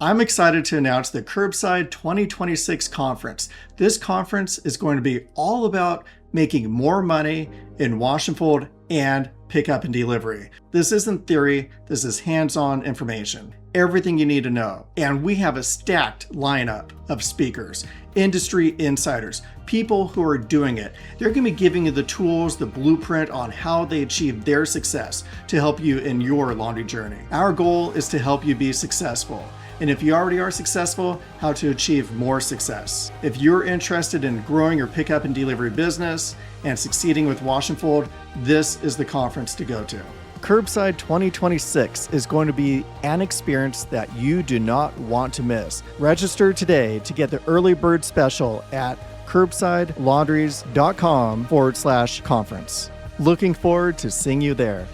I'm excited to announce the Curbside 2026 conference. This conference is going to be all about making more money in wash and fold and pickup and delivery. This isn't theory, this is hands-on information. Everything you need to know. And we have a stacked lineup of speakers, industry insiders, people who are doing it. They're going to be giving you the tools, the blueprint on how they achieve their success to help you in your laundry journey. Our goal is to help you be successful. And if you already are successful, how to achieve more success. If you're interested in growing your pickup and delivery business and succeeding with wash and fold, this is the conference to go to. Curbside 2026 is going to be an experience that you do not want to miss. Register today to get the early bird special at curbsidelaundries.com/conference. Looking forward to seeing you there.